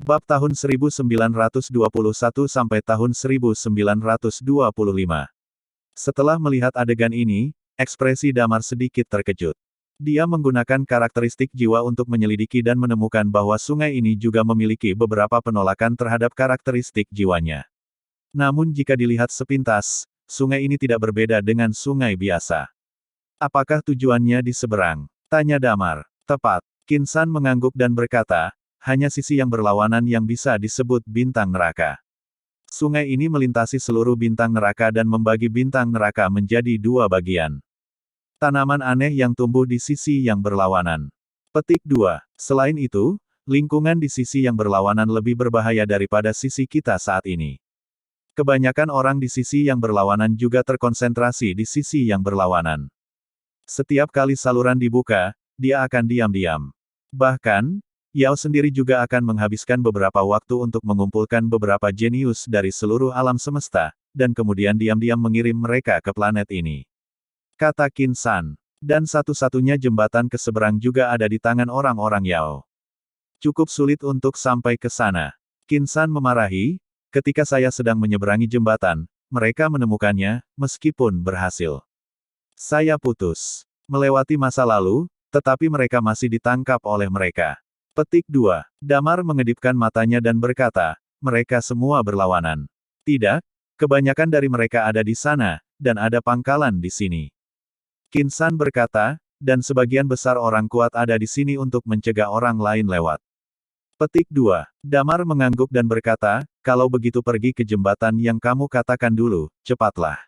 Bab tahun 1921 sampai tahun 1925. Setelah melihat adegan ini, ekspresi Damar sedikit terkejut. Dia menggunakan karakteristik jiwa untuk menyelidiki dan menemukan bahwa sungai ini juga memiliki beberapa penolakan terhadap karakteristik jiwanya. Namun jika dilihat sepintas, sungai ini tidak berbeda dengan sungai biasa. Apakah tujuannya di seberang? Tanya Damar. Tepat. Kinsan mengangguk dan berkata, hanya sisi yang berlawanan yang bisa disebut bintang neraka. Sungai ini melintasi seluruh bintang neraka dan membagi bintang neraka menjadi dua bagian. Tanaman aneh yang tumbuh di sisi yang berlawanan. Petik 2. Selain itu, lingkungan di sisi yang berlawanan lebih berbahaya daripada sisi kita saat ini. Kebanyakan orang di sisi yang berlawanan juga terkonsentrasi di sisi yang berlawanan. Setiap kali saluran dibuka, dia akan diam-diam. Bahkan, Yao sendiri juga akan menghabiskan beberapa waktu untuk mengumpulkan beberapa jenius dari seluruh alam semesta, dan kemudian diam-diam mengirim mereka ke planet ini. Kata Kinsan. Dan satu-satunya jembatan ke seberang juga ada di tangan orang-orang Yao. Cukup sulit untuk sampai ke sana. Kinsan memarahi, ketika saya sedang menyeberangi jembatan, mereka menemukannya, meskipun berhasil. Saya putus. Melewati masa lalu, tetapi mereka masih ditangkap oleh mereka. Petik 2. Damar mengedipkan matanya dan berkata, mereka semua berlawanan. Tidak, kebanyakan dari mereka ada di sana, dan ada pangkalan di sini. Kinsan berkata, dan sebagian besar orang kuat ada di sini untuk mencegah orang lain lewat. Petik 2. Damar mengangguk dan berkata, kalau begitu pergi ke jembatan yang kamu katakan dulu, cepatlah.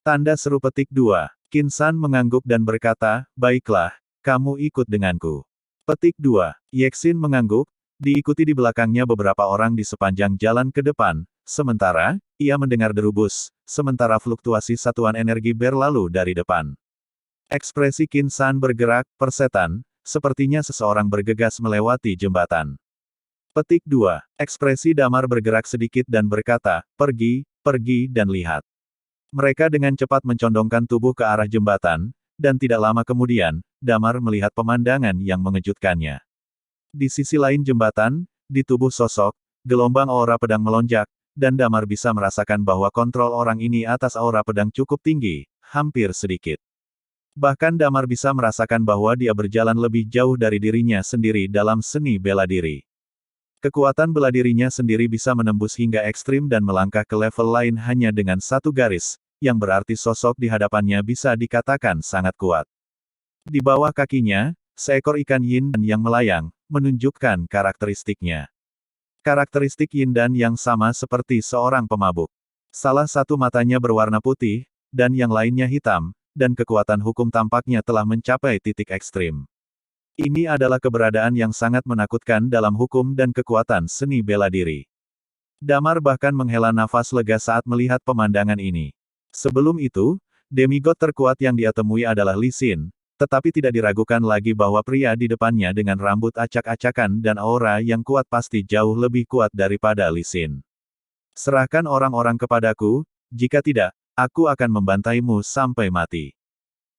Tanda seru petik 2. Kinsan mengangguk dan berkata, baiklah, kamu ikut denganku. Petik 2. Yexin mengangguk, diikuti di belakangnya beberapa orang di sepanjang jalan ke depan, sementara, ia mendengar deru bus, sementara fluktuasi satuan energi berlalu dari depan. Ekspresi Kinsan bergerak, persetan, sepertinya seseorang bergegas melewati jembatan. Petik 2. Ekspresi Damar bergerak sedikit dan berkata, pergi, pergi dan lihat. Mereka dengan cepat mencondongkan tubuh ke arah jembatan, dan tidak lama kemudian, Damar melihat pemandangan yang mengejutkannya. Di sisi lain jembatan, di tubuh sosok, gelombang aura pedang melonjak, dan Damar bisa merasakan bahwa kontrol orang ini atas aura pedang cukup tinggi, hampir sedikit. Bahkan Damar bisa merasakan bahwa dia berjalan lebih jauh dari dirinya sendiri dalam seni bela diri. Kekuatan bela dirinya sendiri bisa menembus hingga ekstrim dan melangkah ke level lain hanya dengan satu garis, yang berarti sosok di hadapannya bisa dikatakan sangat kuat. Di bawah kakinya, seekor ikan yin dan yang melayang, menunjukkan karakteristiknya. Karakteristik yin dan yang sama seperti seorang pemabuk. Salah satu matanya berwarna putih, dan yang lainnya hitam, dan kekuatan hukum tampaknya telah mencapai titik ekstrim. Ini adalah keberadaan yang sangat menakutkan dalam hukum dan kekuatan seni bela diri. Damar bahkan menghela nafas lega saat melihat pemandangan ini. Sebelum itu, demigod terkuat yang dia temui adalah Li Xin, tetapi tidak diragukan lagi bahwa pria di depannya dengan rambut acak-acakan dan aura yang kuat pasti jauh lebih kuat daripada Li Xin. Serahkan orang-orang kepadaku, jika tidak, aku akan membantaimu sampai mati.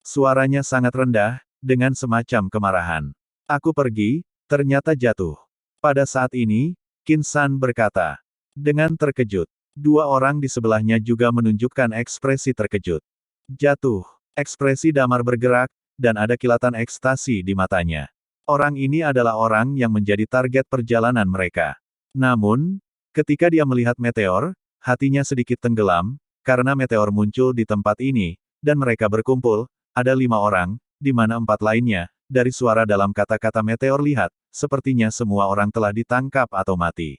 Suaranya sangat rendah, dengan semacam kemarahan. Aku pergi, ternyata jatuh. Pada saat ini, Kinsan berkata. Dengan terkejut. Dua orang di sebelahnya juga menunjukkan ekspresi terkejut. Jatuh. Ekspresi Damar bergerak, dan ada kilatan ekstasi di matanya. Orang ini adalah orang yang menjadi target perjalanan mereka. Namun, ketika dia melihat meteor, hatinya sedikit tenggelam, karena meteor muncul di tempat ini, dan mereka berkumpul, ada 5 orang, di mana 4 lainnya, dari suara dalam kata-kata meteor lihat, sepertinya semua orang telah ditangkap atau mati.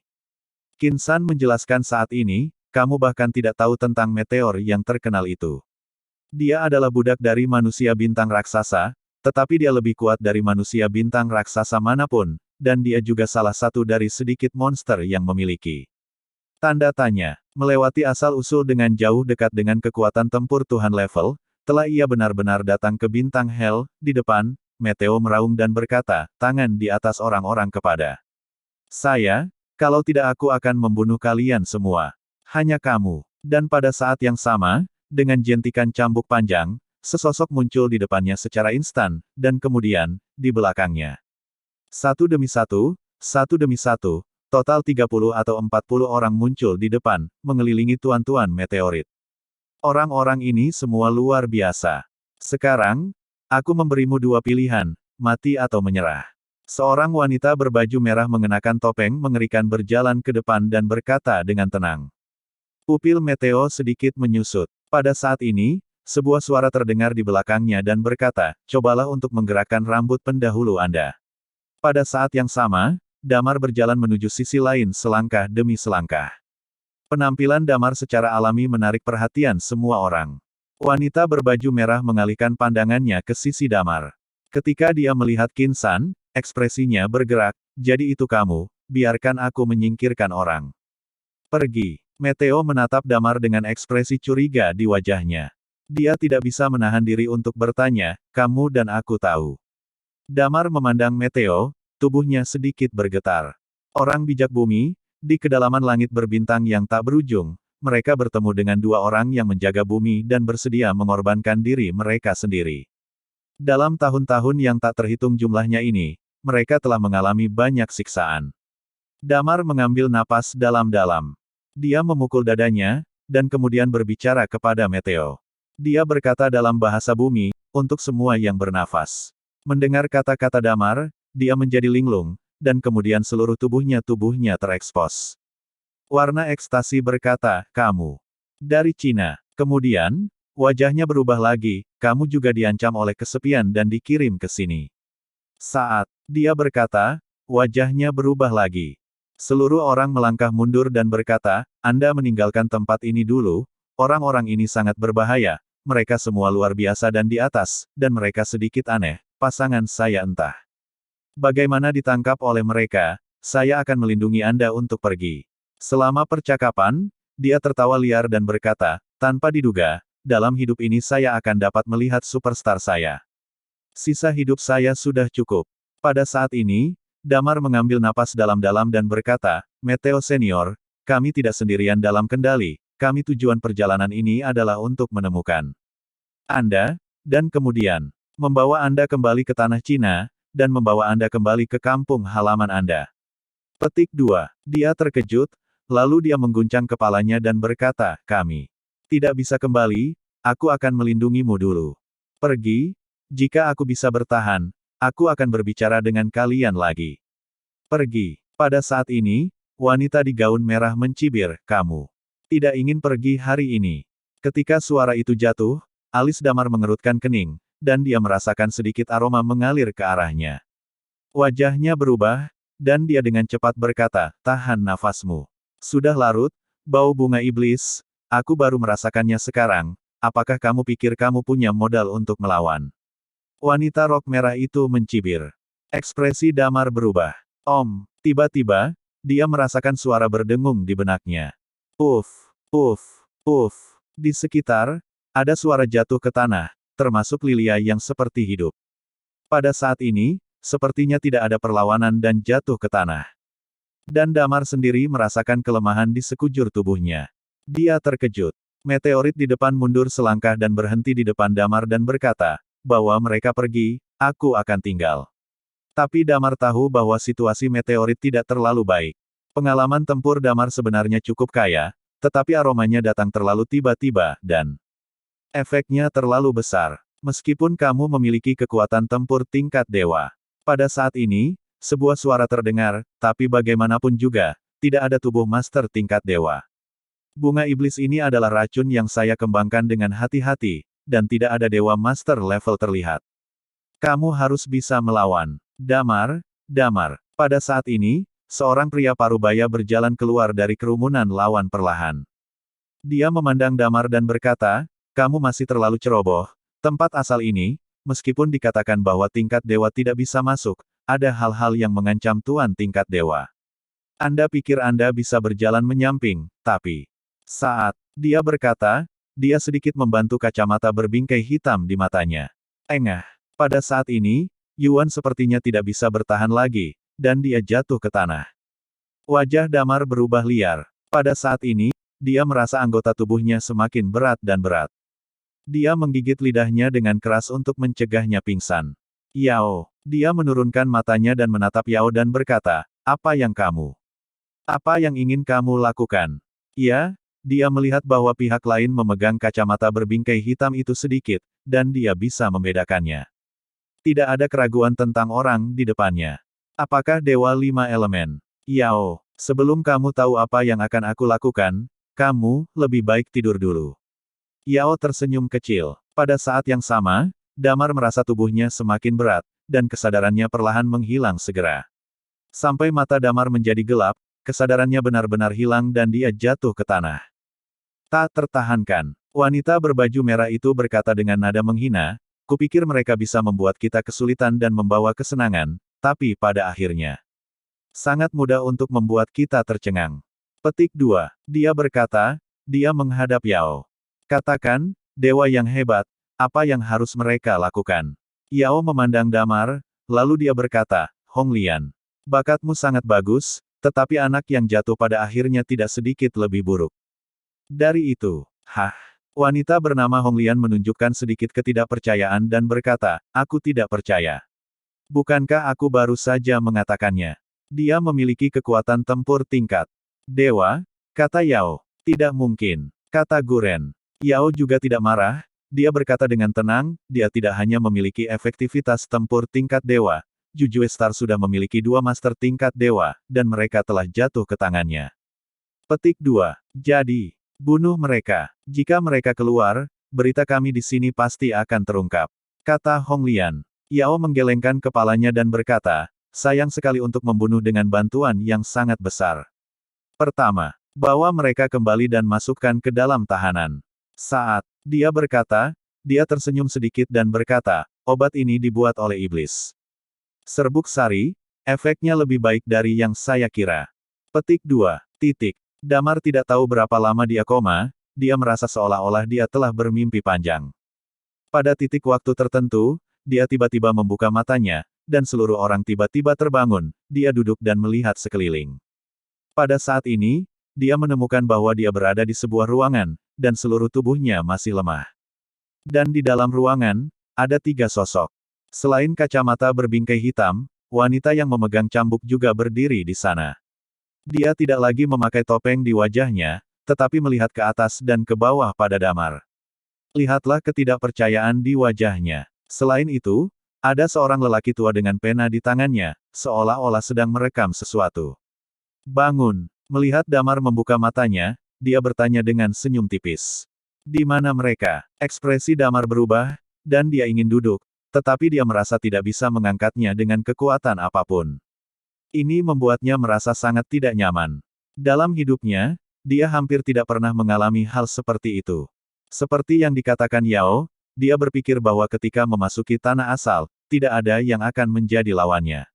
Kinsan menjelaskan saat ini, kamu bahkan tidak tahu tentang meteor yang terkenal itu. Dia adalah budak dari manusia bintang raksasa, tetapi dia lebih kuat dari manusia bintang raksasa manapun, dan dia juga salah satu dari sedikit monster yang memiliki. Tanda tanya, melewati asal-usul dengan jauh dekat dengan kekuatan tempur Tuhan level, telah ia benar-benar datang ke bintang Hell, di depan, Meteo meraung dan berkata, tangan di atas orang-orang kepada saya. Kalau tidak aku akan membunuh kalian semua. Hanya kamu. Dan pada saat yang sama, dengan jentikan cambuk panjang, sesosok muncul di depannya secara instan, dan kemudian, di belakangnya. Satu demi satu, total 30 atau 40 orang muncul di depan, mengelilingi tuan-tuan meteorit. Orang-orang ini semua luar biasa. Sekarang, aku memberimu dua pilihan, mati atau menyerah. Seorang wanita berbaju merah mengenakan topeng mengerikan berjalan ke depan dan berkata dengan tenang. Pupil Meteo sedikit menyusut. Pada saat ini, sebuah suara terdengar di belakangnya dan berkata, cobalah untuk menggerakkan rambut pendahulu Anda. Pada saat yang sama, Damar berjalan menuju sisi lain selangkah demi selangkah. Penampilan Damar secara alami menarik perhatian semua orang. Wanita berbaju merah mengalihkan pandangannya ke sisi Damar. Ketika dia melihat Qin San, ekspresinya bergerak, jadi itu kamu, biarkan aku menyingkirkan orang. Pergi. Meteo menatap Damar dengan ekspresi curiga di wajahnya. Dia tidak bisa menahan diri untuk bertanya, kamu dan aku tahu. Damar memandang Meteo, tubuhnya sedikit bergetar. Orang bijak bumi, di kedalaman langit berbintang yang tak berujung, mereka bertemu dengan dua orang yang menjaga bumi dan bersedia mengorbankan diri mereka sendiri. Dalam tahun-tahun yang tak terhitung jumlahnya ini, mereka telah mengalami banyak siksaan. Damar mengambil napas dalam-dalam. Dia memukul dadanya, dan kemudian berbicara kepada Meteo. Dia berkata dalam bahasa bumi, untuk semua yang bernafas. Mendengar kata-kata Damar, dia menjadi linglung, dan kemudian seluruh tubuhnya terekspos. Warna ekstasi berkata, kamu dari Cina. Kemudian, wajahnya berubah lagi, kamu juga diancam oleh kesepian dan dikirim ke sini. Saat dia berkata, wajahnya berubah lagi. Seluruh orang melangkah mundur dan berkata, Anda meninggalkan tempat ini dulu, orang-orang ini sangat berbahaya, mereka semua luar biasa dan di atas, dan mereka sedikit aneh, pasangan saya entah bagaimana ditangkap oleh mereka, saya akan melindungi Anda untuk pergi. Selama percakapan, dia tertawa liar dan berkata, tanpa diduga, dalam hidup ini saya akan dapat melihat superstar saya. Sisa hidup saya sudah cukup. Pada saat ini, Damar mengambil napas dalam-dalam dan berkata, Meteo Senior, kami tidak sendirian dalam kendali, kami tujuan perjalanan ini adalah untuk menemukan Anda, dan kemudian, membawa Anda kembali ke tanah Cina, dan membawa Anda kembali ke kampung halaman Anda. Petik 2. Dia terkejut, lalu dia mengguncang kepalanya dan berkata, kami tidak bisa kembali, aku akan melindungimu dulu. Pergi, jika aku bisa bertahan, aku akan berbicara dengan kalian lagi. Pergi. Pada saat ini, wanita di gaun merah mencibir, kamu tidak ingin pergi hari ini. Ketika suara itu jatuh, alis Damar mengerutkan kening, dan dia merasakan sedikit aroma mengalir ke arahnya. Wajahnya berubah, dan dia dengan cepat berkata, tahan nafasmu. Sudah larut, bau bunga iblis, aku baru merasakannya sekarang, apakah kamu pikir kamu punya modal untuk melawan? Wanita rok merah itu mencibir. Ekspresi Damar berubah. Tiba-tiba, dia merasakan suara berdengung di benaknya. Puff, puff, puff. Di sekitar, ada suara jatuh ke tanah, termasuk Lilia yang seperti hidup. Pada saat ini, sepertinya tidak ada perlawanan dan jatuh ke tanah. Dan Damar sendiri merasakan kelemahan di sekujur tubuhnya. Dia terkejut. Meteorit di depan mundur selangkah dan berhenti di depan Damar dan berkata, bahwa mereka pergi, aku akan tinggal. Tapi Damar tahu bahwa situasi meteorit tidak terlalu baik. Pengalaman tempur Damar sebenarnya cukup kaya, tetapi aromanya datang terlalu tiba-tiba, dan efeknya terlalu besar. Meskipun kamu memiliki kekuatan tempur tingkat dewa. Pada saat ini, sebuah suara terdengar, tapi bagaimanapun juga, tidak ada tubuh master tingkat dewa. Bunga iblis ini adalah racun yang saya kembangkan dengan hati-hati, dan tidak ada dewa master level terlihat. Kamu harus bisa melawan. Damar. Pada saat ini, seorang pria parubaya berjalan keluar dari kerumunan lawan perlahan. Dia memandang Damar dan berkata, kamu masih terlalu ceroboh. Tempat asal ini, meskipun dikatakan bahwa tingkat dewa tidak bisa masuk, ada hal-hal yang mengancam tuan tingkat dewa. Anda pikir Anda bisa berjalan menyamping, tapi saat dia berkata, dia sedikit membantu kacamata berbingkai hitam di matanya. Engah. Pada saat ini, Yuan sepertinya tidak bisa bertahan lagi, dan dia jatuh ke tanah. Wajah Damar berubah liar. Pada saat ini, dia merasa anggota tubuhnya semakin berat dan berat. Dia menggigit lidahnya dengan keras untuk mencegahnya pingsan. Yao. Dia menurunkan matanya dan menatap Yao dan berkata, apa yang kamu Apa yang ingin kamu lakukan? Ya, dia melihat bahwa pihak lain memegang kacamata berbingkai hitam itu sedikit, dan dia bisa membedakannya. Tidak ada keraguan tentang orang di depannya. Apakah Dewa Lima Elemen? Yao, sebelum kamu tahu apa yang akan aku lakukan, kamu lebih baik tidur dulu. Yao tersenyum kecil. Pada saat yang sama, Damar merasa tubuhnya semakin berat, dan kesadarannya perlahan menghilang segera. Sampai mata Damar menjadi gelap, kesadarannya benar-benar hilang dan dia jatuh ke tanah. Tak tertahankan. Wanita berbaju merah itu berkata dengan nada menghina, kupikir mereka bisa membuat kita kesulitan dan membawa kesenangan, tapi pada akhirnya sangat mudah untuk membuat kita tercengang. Petik 2. Dia berkata, dia menghadap Yao. Katakan, dewa yang hebat, apa yang harus mereka lakukan? Yao memandang Damar, lalu dia berkata, Hong Lian. Bakatmu sangat bagus, tetapi anak yang jatuh pada akhirnya tidak sedikit lebih buruk. Dari itu, wanita bernama Hong Lian menunjukkan sedikit ketidakpercayaan dan berkata, aku tidak percaya. Bukankah aku baru saja mengatakannya? Dia memiliki kekuatan tempur tingkat dewa, kata Yao. Tidak mungkin, kata Guren. Yao juga tidak marah, dia berkata dengan tenang, dia tidak hanya memiliki efektivitas tempur tingkat dewa, Jujue Star sudah memiliki 2 master tingkat dewa, dan mereka telah jatuh ke tangannya. Petik 2. Jadi, bunuh mereka. Jika mereka keluar, berita kami di sini pasti akan terungkap. Kata Hong Lian. Yao menggelengkan kepalanya dan berkata, sayang sekali untuk membunuh dengan bantuan yang sangat besar. Pertama, bawa mereka kembali dan masukkan ke dalam tahanan. Saat dia berkata, dia tersenyum sedikit dan berkata, obat ini dibuat oleh iblis. Serbuk sari, efeknya lebih baik dari yang saya kira. Petik 2. Damar tidak tahu berapa lama dia koma, dia merasa seolah-olah dia telah bermimpi panjang. Pada titik waktu tertentu, dia tiba-tiba membuka matanya, dan seluruh orang tiba-tiba terbangun, dia duduk dan melihat sekeliling. Pada saat ini, dia menemukan bahwa dia berada di sebuah ruangan, dan seluruh tubuhnya masih lemah. Dan di dalam ruangan, ada 3 sosok. Selain kacamata berbingkai hitam, wanita yang memegang cambuk juga berdiri di sana. Dia tidak lagi memakai topeng di wajahnya, tetapi melihat ke atas dan ke bawah pada Damar. Lihatlah ketidakpercayaan di wajahnya. Selain itu, ada seorang lelaki tua dengan pena di tangannya, seolah-olah sedang merekam sesuatu. Bangun. Melihat Damar membuka matanya, dia bertanya dengan senyum tipis. Di mana mereka? Ekspresi Damar berubah, dan dia ingin duduk, tetapi dia merasa tidak bisa mengangkatnya dengan kekuatan apapun. Ini membuatnya merasa sangat tidak nyaman. Dalam hidupnya, dia hampir tidak pernah mengalami hal seperti itu. Seperti yang dikatakan Yao, dia berpikir bahwa ketika memasuki tanah asal, tidak ada yang akan menjadi lawannya.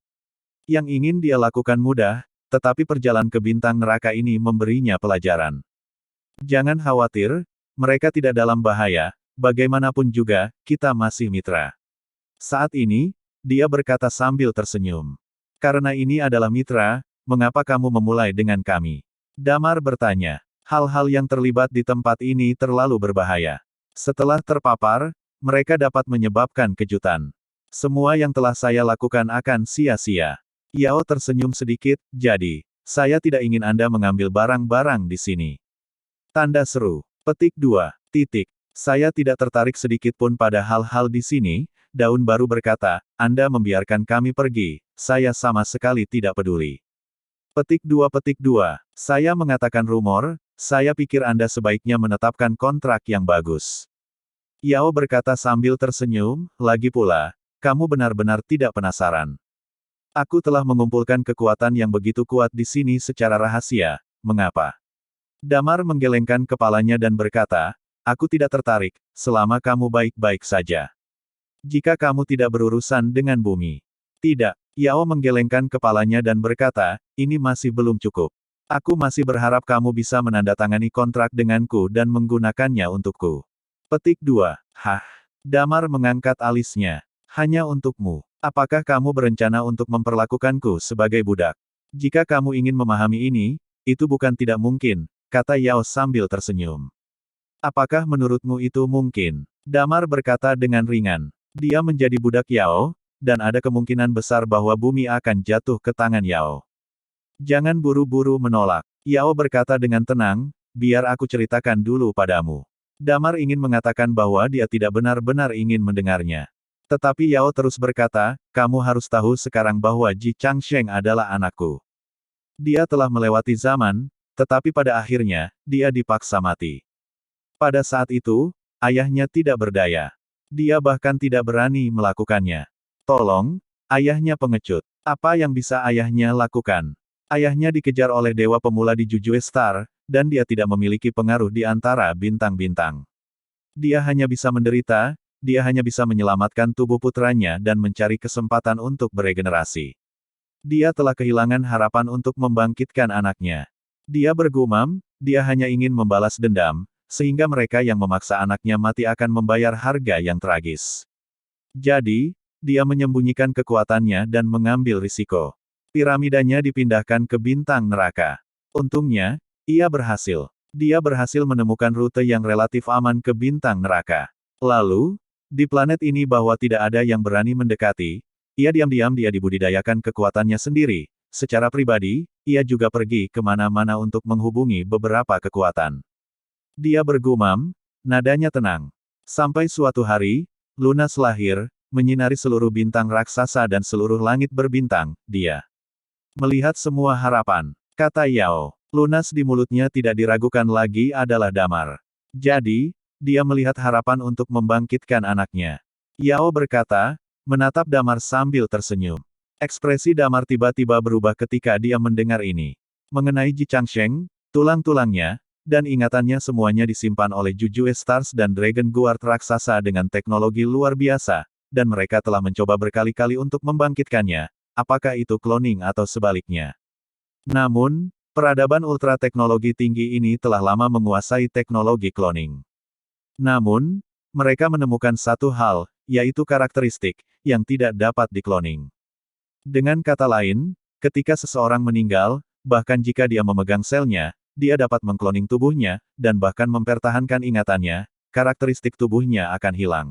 Yang ingin dia lakukan mudah, tetapi perjalanan ke bintang neraka ini memberinya pelajaran. Jangan khawatir, mereka tidak dalam bahaya, bagaimanapun juga, kita masih mitra. Saat ini, dia berkata sambil tersenyum. Karena ini adalah mitra, mengapa kamu memulai dengan kami? Damar bertanya. Hal-hal yang terlibat di tempat ini terlalu berbahaya. Setelah terpapar, mereka dapat menyebabkan kejutan. Semua yang telah saya lakukan akan sia-sia. Yao tersenyum sedikit, jadi, saya tidak ingin Anda mengambil barang-barang di sini. Tanda seru. Petik 2. Saya tidak tertarik sedikit pun pada hal-hal di sini, daun baru berkata, Anda membiarkan kami pergi, saya sama sekali tidak peduli. Petik 2. Saya mengatakan rumor, saya pikir Anda sebaiknya menetapkan kontrak yang bagus. Yao berkata sambil tersenyum, lagi pula, kamu benar-benar tidak penasaran. Aku telah mengumpulkan kekuatan yang begitu kuat di sini secara rahasia, mengapa? Damar menggelengkan kepalanya dan berkata, aku tidak tertarik, selama kamu baik-baik saja. Jika kamu tidak berurusan dengan bumi. Tidak. Yao menggelengkan kepalanya dan berkata, ini masih belum cukup. Aku masih berharap kamu bisa menandatangani kontrak denganku dan menggunakannya untukku. Petik 2. Damar mengangkat alisnya. Hanya untukmu. Apakah kamu berencana untuk memperlakukanku sebagai budak? Jika kamu ingin memahami ini, itu bukan tidak mungkin, kata Yao sambil tersenyum. Apakah menurutmu itu mungkin? Damar berkata dengan ringan. Dia menjadi budak Yao, dan ada kemungkinan besar bahwa bumi akan jatuh ke tangan Yao. Jangan buru-buru menolak. Yao berkata dengan tenang, biar aku ceritakan dulu padamu. Damar ingin mengatakan bahwa dia tidak benar-benar ingin mendengarnya. Tetapi Yao terus berkata, kamu harus tahu sekarang bahwa Ji Changsheng adalah anakku. Dia telah melewati zaman, tetapi pada akhirnya, dia dipaksa mati. Pada saat itu, ayahnya tidak berdaya. Dia bahkan tidak berani melakukannya. Tolong, ayahnya pengecut. Apa yang bisa ayahnya lakukan? Ayahnya dikejar oleh dewa pemula di Jujue Star, dan dia tidak memiliki pengaruh di antara bintang-bintang. Dia hanya bisa menderita, dia hanya bisa menyelamatkan tubuh putranya dan mencari kesempatan untuk beregenerasi. Dia telah kehilangan harapan untuk membangkitkan anaknya. Dia bergumam, dia hanya ingin membalas dendam, sehingga mereka yang memaksa anaknya mati akan membayar harga yang tragis. Jadi, dia menyembunyikan kekuatannya dan mengambil risiko. Piramidanya dipindahkan ke bintang neraka. Untungnya, ia berhasil. Dia berhasil menemukan rute yang relatif aman ke bintang neraka. Lalu, di planet ini bahwa tidak ada yang berani mendekati, ia diam-diam dia dibudidayakan kekuatannya sendiri. Secara pribadi, ia juga pergi kemana-mana untuk menghubungi beberapa kekuatan. Dia bergumam, nadanya tenang. Sampai suatu hari, Lunas lahir, menyinari seluruh bintang raksasa dan seluruh langit berbintang, dia melihat semua harapan. Kata Yao, lunas di mulutnya tidak diragukan lagi adalah Damar. Jadi, dia melihat harapan untuk membangkitkan anaknya. Yao berkata, menatap Damar sambil tersenyum. Ekspresi Damar tiba-tiba berubah ketika dia mendengar ini. Mengenai Ji Changsheng, tulang-tulangnya, dan ingatannya semuanya disimpan oleh Jujue Stars dan Dragon Guard raksasa dengan teknologi luar biasa, dan mereka telah mencoba berkali-kali untuk membangkitkannya, apakah itu cloning atau sebaliknya. Namun, peradaban ultra teknologi tinggi ini telah lama menguasai teknologi cloning. Namun, mereka menemukan satu hal, yaitu karakteristik, yang tidak dapat dikloning. Dengan kata lain, ketika seseorang meninggal, bahkan jika dia memegang selnya, dia dapat mengkloning tubuhnya, dan bahkan mempertahankan ingatannya, karakteristik tubuhnya akan hilang.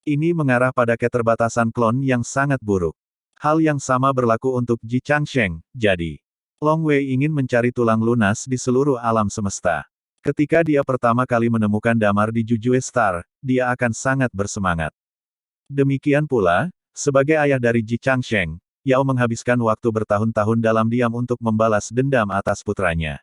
Ini mengarah pada keterbatasan klon yang sangat buruk. Hal yang sama berlaku untuk Ji Changsheng, jadi Long Wei ingin mencari tulang lunas di seluruh alam semesta. Ketika dia pertama kali menemukan Damar di Jujue Star, dia akan sangat bersemangat. Demikian pula, sebagai ayah dari Ji Changsheng, Yao menghabiskan waktu bertahun-tahun dalam diam untuk membalas dendam atas putranya.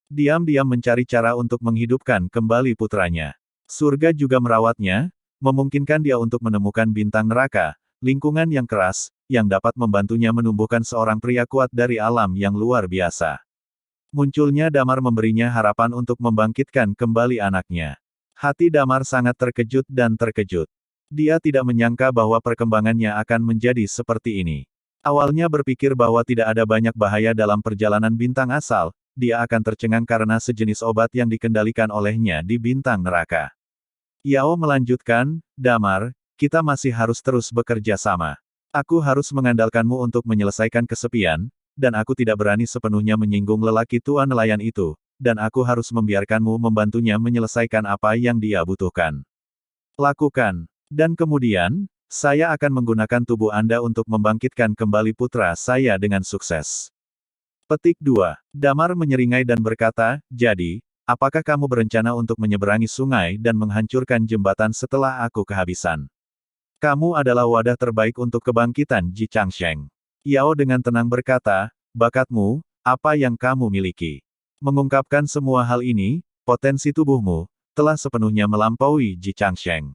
Diam-diam mencari cara untuk menghidupkan kembali putranya. Surga juga merawatnya, memungkinkan dia untuk menemukan bintang neraka, lingkungan yang keras, yang dapat membantunya menumbuhkan seorang pria kuat dari alam yang luar biasa. Munculnya Damar memberinya harapan untuk membangkitkan kembali anaknya. Hati Damar sangat terkejut dan terkejut. Dia tidak menyangka bahwa perkembangannya akan menjadi seperti ini. Awalnya berpikir bahwa tidak ada banyak bahaya dalam perjalanan bintang asal, dia akan tercengang karena sejenis obat yang dikendalikan olehnya di bintang neraka. Yao melanjutkan, Damar, kita masih harus terus bekerja sama. Aku harus mengandalkanmu untuk menyelesaikan kesepian, dan aku tidak berani sepenuhnya menyinggung lelaki tua nelayan itu, dan aku harus membiarkanmu membantunya menyelesaikan apa yang dia butuhkan. Lakukan. Dan kemudian, saya akan menggunakan tubuh Anda untuk membangkitkan kembali putra saya dengan sukses. Petik 2. Damar menyeringai dan berkata, jadi, apakah kamu berencana untuk menyeberangi sungai dan menghancurkan jembatan setelah aku kehabisan? Kamu adalah wadah terbaik untuk kebangkitan Ji Changsheng. Yao dengan tenang berkata, bakatmu, apa yang kamu miliki? Mengungkapkan semua hal ini, potensi tubuhmu, telah sepenuhnya melampaui Ji Changsheng.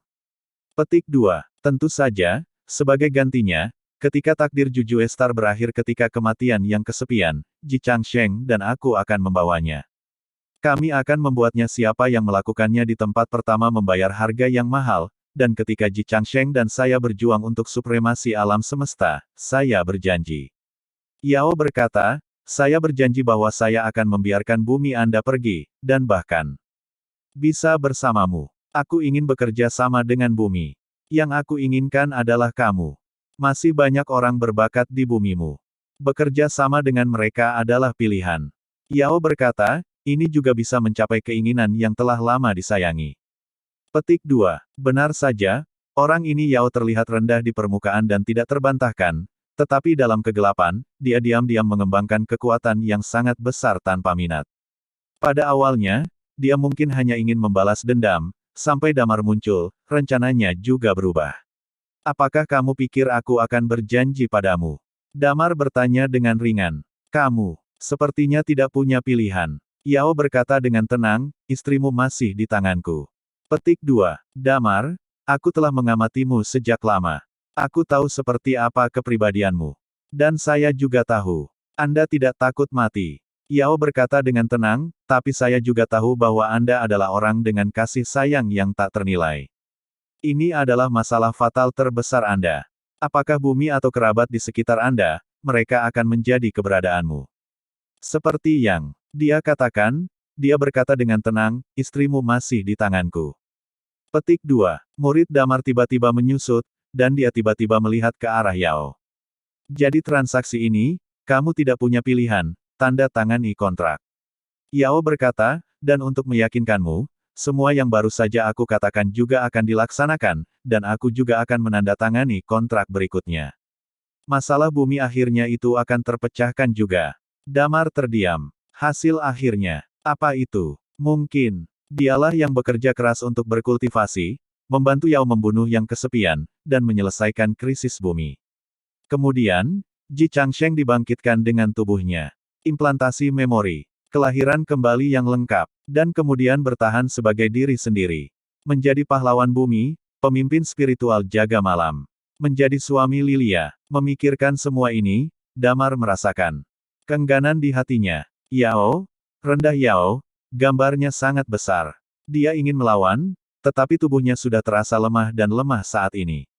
Petik 2. Tentu saja, sebagai gantinya, ketika takdir Jujue Star berakhir ketika kematian yang kesepian, Ji Changsheng dan aku akan membawanya. Kami akan membuatnya siapa yang melakukannya di tempat pertama membayar harga yang mahal, dan ketika Ji Changsheng dan saya berjuang untuk supremasi alam semesta, saya berjanji. Yao berkata, saya berjanji bahwa saya akan membiarkan bumi Anda pergi, dan bahkan bisa bersamamu. Aku ingin bekerja sama dengan bumi. Yang aku inginkan adalah kamu. Masih banyak orang berbakat di bumimu. Bekerja sama dengan mereka adalah pilihan. Yao berkata, ini juga bisa mencapai keinginan yang telah lama disayangi. Petik 2. Benar saja, orang ini Yao terlihat rendah di permukaan dan tidak terbantahkan, Tetapi dalam kegelapan, dia diam-diam mengembangkan kekuatan yang sangat besar tanpa minat. Pada awalnya, dia mungkin hanya ingin membalas dendam, sampai Damar muncul, rencananya juga berubah. Apakah kamu pikir aku akan berjanji padamu? Damar bertanya dengan ringan. Kamu, sepertinya tidak punya pilihan. Yao berkata dengan tenang, istrimu masih di tanganku. Petik 2. Damar, aku telah mengamatimu sejak lama. Aku tahu seperti apa kepribadianmu. Dan saya juga tahu. Anda tidak takut mati. Yao berkata dengan tenang, tapi saya juga tahu bahwa Anda adalah orang dengan kasih sayang yang tak ternilai. Ini adalah masalah fatal terbesar Anda. Apakah bumi atau kerabat di sekitar Anda, mereka akan menjadi keberadaanmu. Seperti yang dia katakan, dia berkata dengan tenang, istrimu masih di tanganku. Petik 2. Murid Damar tiba-tiba menyusut, dan dia tiba-tiba melihat ke arah Yao. Jadi transaksi ini, kamu tidak punya pilihan, tanda tangani kontrak. Yao berkata, dan untuk meyakinkanmu, semua yang baru saja aku katakan juga akan dilaksanakan, dan aku juga akan menandatangani kontrak berikutnya. Masalah bumi akhirnya itu akan terpecahkan juga. Damar terdiam. Hasil akhirnya, apa itu? Mungkin, dialah yang bekerja keras untuk berkultivasi, membantu Yao membunuh yang kesepian, dan menyelesaikan krisis bumi. Kemudian, Ji Changsheng dibangkitkan dengan tubuhnya. Implantasi memori, kelahiran kembali yang lengkap, dan kemudian bertahan sebagai diri sendiri. Menjadi pahlawan bumi, pemimpin spiritual jaga malam. Menjadi suami Lilia, memikirkan semua ini, Damar merasakan keengganan di hatinya. Yao, rendah Yao, gambarnya sangat besar. Dia ingin melawan, tetapi tubuhnya sudah terasa lemah dan lemah saat ini.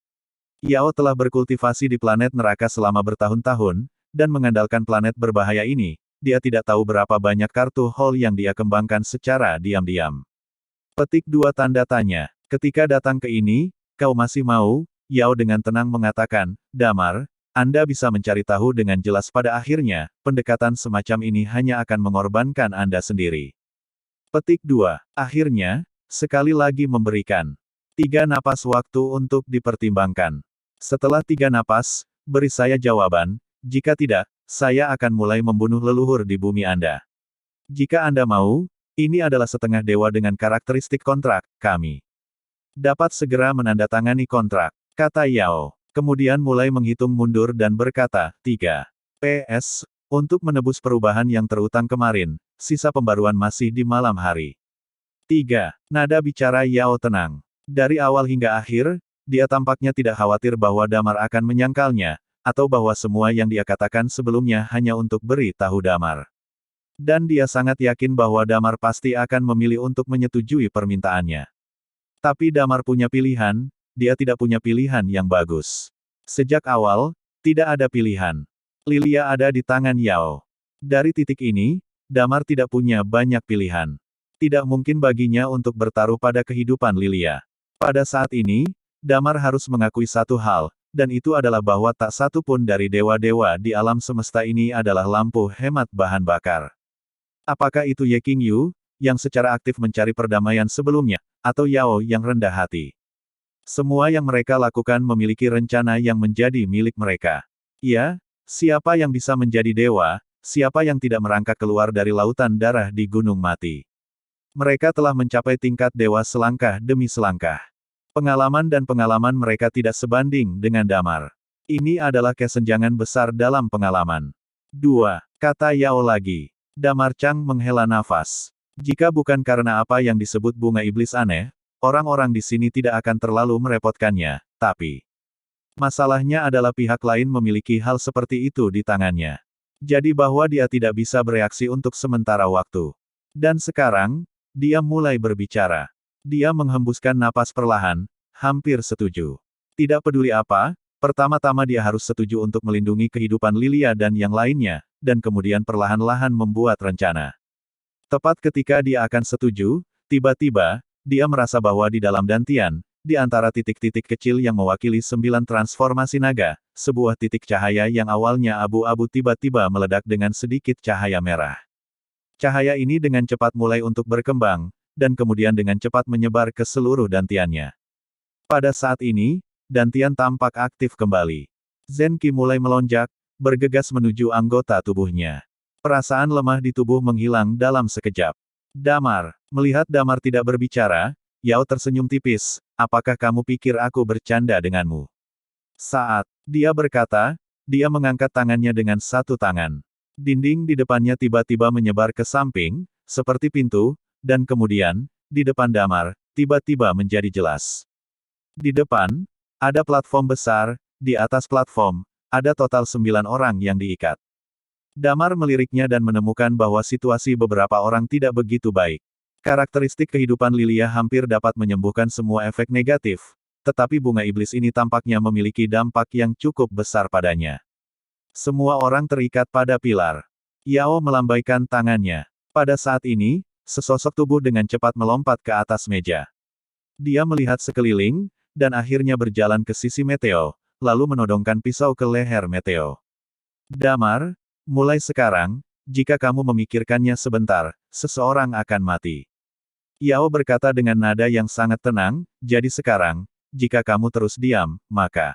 Yao telah berkultivasi di planet neraka selama bertahun-tahun, dan mengandalkan planet berbahaya ini, dia tidak tahu berapa banyak kartu hall yang dia kembangkan secara diam-diam. Petik 2 tanda tanya. Ketika datang ke ini, kau masih mau? Yao dengan tenang mengatakan, Damar, Anda bisa mencari tahu dengan jelas pada akhirnya, pendekatan semacam ini hanya akan mengorbankan Anda sendiri. Petik 2. Akhirnya, sekali lagi memberikan 3 napas waktu untuk dipertimbangkan. Setelah 3 napas, beri saya jawaban, jika tidak, saya akan mulai membunuh leluhur di bumi Anda. Jika Anda mau, ini adalah setengah dewa dengan karakteristik kontrak, kami dapat segera menandatangani kontrak, kata Yao. Kemudian mulai menghitung mundur dan berkata, 3. PS, untuk menebus perubahan yang terutang kemarin, sisa pembaruan masih di malam hari. 3. Nada bicara Yao tenang. Dari awal hingga akhir, dia tampaknya tidak khawatir bahwa Damar akan menyangkalnya, atau bahwa semua yang dia katakan sebelumnya hanya untuk beri tahu Damar. Dan dia sangat yakin bahwa Damar pasti akan memilih untuk menyetujui permintaannya. Tapi Damar punya pilihan, dia tidak punya pilihan yang bagus. Sejak awal, tidak ada pilihan. Lilia ada di tangan Yao. Dari titik ini, Damar tidak punya banyak pilihan. Tidak mungkin baginya untuk bertaruh pada kehidupan Lilia. Pada saat ini, Damar harus mengakui satu hal, dan itu adalah bahwa tak satu pun dari dewa-dewa di alam semesta ini adalah lampu hemat bahan bakar. Apakah itu Ye Qingyu, yang secara aktif mencari perdamaian sebelumnya, atau Yao yang rendah hati? Semua yang mereka lakukan memiliki rencana yang menjadi milik mereka. Ya, siapa yang bisa menjadi dewa, siapa yang tidak merangkak keluar dari lautan darah di Gunung Mati? Mereka telah mencapai tingkat dewa selangkah demi selangkah. Pengalaman dan pengalaman mereka tidak sebanding dengan Damar. Ini adalah kesenjangan besar dalam pengalaman. 2. Kata Yao lagi. Damar Chang menghela nafas. Jika bukan karena apa yang disebut bunga iblis aneh, orang-orang di sini tidak akan terlalu merepotkannya, tapi masalahnya adalah pihak lain memiliki hal seperti itu di tangannya. Jadi bahwa dia tidak bisa bereaksi untuk sementara waktu. Dan sekarang, dia mulai berbicara. Dia menghembuskan napas perlahan, hampir setuju. Tidak peduli apa, pertama-tama dia harus setuju untuk melindungi kehidupan Lilia dan yang lainnya, dan kemudian perlahan-lahan membuat rencana. Tepat ketika dia akan setuju, tiba-tiba, dia merasa bahwa di dalam dantian, di antara titik-titik kecil yang mewakili 9 transformasi naga, sebuah titik cahaya yang awalnya abu-abu tiba-tiba meledak dengan sedikit cahaya merah. Cahaya ini dengan cepat mulai untuk berkembang, dan kemudian dengan cepat menyebar ke seluruh dantiannya. Pada saat ini, dantian tampak aktif kembali. Zenki mulai melonjak, bergegas menuju anggota tubuhnya. Perasaan lemah di tubuh menghilang dalam sekejap. Damar. Melihat Damar tidak berbicara, Yao tersenyum tipis, apakah kamu pikir aku bercanda denganmu? Saat dia berkata, dia mengangkat tangannya dengan satu tangan. Dinding di depannya tiba-tiba menyebar ke samping, seperti pintu, dan kemudian, di depan Damar, tiba-tiba menjadi jelas. Di depan, ada platform besar, di atas platform, ada total 9 orang yang diikat. Damar meliriknya dan menemukan bahwa situasi beberapa orang tidak begitu baik. Karakteristik kehidupan Lilia hampir dapat menyembuhkan semua efek negatif, tetapi bunga iblis ini tampaknya memiliki dampak yang cukup besar padanya. Semua orang terikat pada pilar. Yao melambaikan tangannya. Pada saat ini, sesosok tubuh dengan cepat melompat ke atas meja. Dia melihat sekeliling, dan akhirnya berjalan ke sisi Meteo, lalu menodongkan pisau ke leher Meteo. Damar, mulai sekarang, jika kamu memikirkannya sebentar, seseorang akan mati. Yao berkata dengan nada yang sangat tenang, jadi sekarang, jika kamu terus diam, maka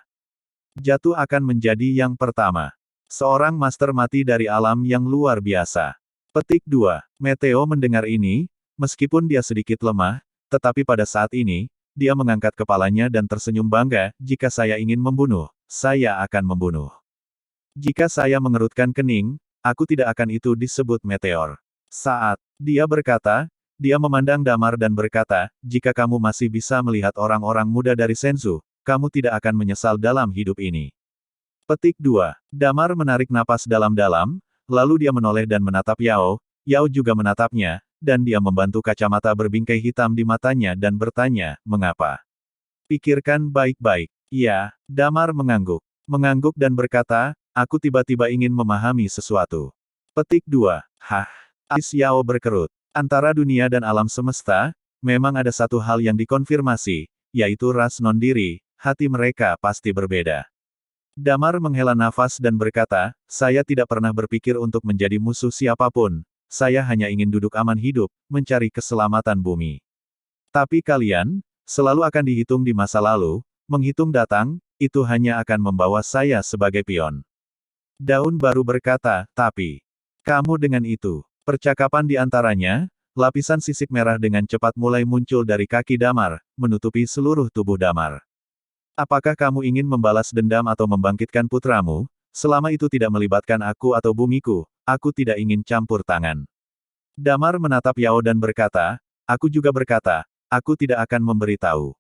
jatuh akan menjadi yang pertama. Seorang master mati dari alam yang luar biasa. Petik 2. Meteo mendengar ini, meskipun dia sedikit lemah, tetapi pada saat ini, dia mengangkat kepalanya dan tersenyum bangga, jika saya ingin membunuh, saya akan membunuh. Jika saya mengerutkan kening, aku tidak akan itu disebut meteor. Saat dia berkata, dia memandang Damar dan berkata, jika kamu masih bisa melihat orang-orang muda dari Senzu, kamu tidak akan menyesal dalam hidup ini. Petik 2. Damar menarik napas dalam-dalam, lalu dia menoleh dan menatap Yao, Yao juga menatapnya, dan dia membantu kacamata berbingkai hitam di matanya dan bertanya, mengapa? Pikirkan baik-baik. Ya, Damar mengangguk. Mengangguk dan berkata, aku tiba-tiba ingin memahami sesuatu. Petik 2. Hah? Alis Yao berkerut. Antara dunia dan alam semesta, memang ada satu hal yang dikonfirmasi, yaitu ras non-diri, hati mereka pasti berbeda. Damar menghela nafas dan berkata, saya tidak pernah berpikir untuk menjadi musuh siapapun, saya hanya ingin duduk aman hidup, mencari keselamatan bumi. Tapi kalian, selalu akan dihitung di masa lalu, menghitung datang, itu hanya akan membawa saya sebagai pion. Daun baru berkata, tapi, kamu dengan itu. Percakapan di antaranya, lapisan sisik merah dengan cepat mulai muncul dari kaki Damar, menutupi seluruh tubuh Damar. Apakah kamu ingin membalas dendam atau membangkitkan putramu? Selama itu tidak melibatkan aku atau bumiku, aku tidak ingin campur tangan. Damar menatap Yao dan berkata, aku juga berkata, aku tidak akan memberitahu.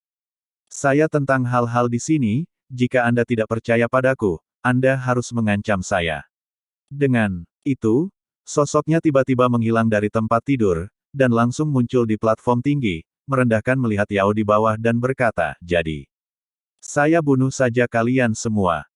Saya tentang hal-hal di sini, jika Anda tidak percaya padaku, Anda harus mengancam saya. Dengan itu, sosoknya tiba-tiba menghilang dari tempat tidur, dan langsung muncul di platform tinggi, merendahkan melihat Yao di bawah dan berkata, jadi, saya bunuh saja kalian semua.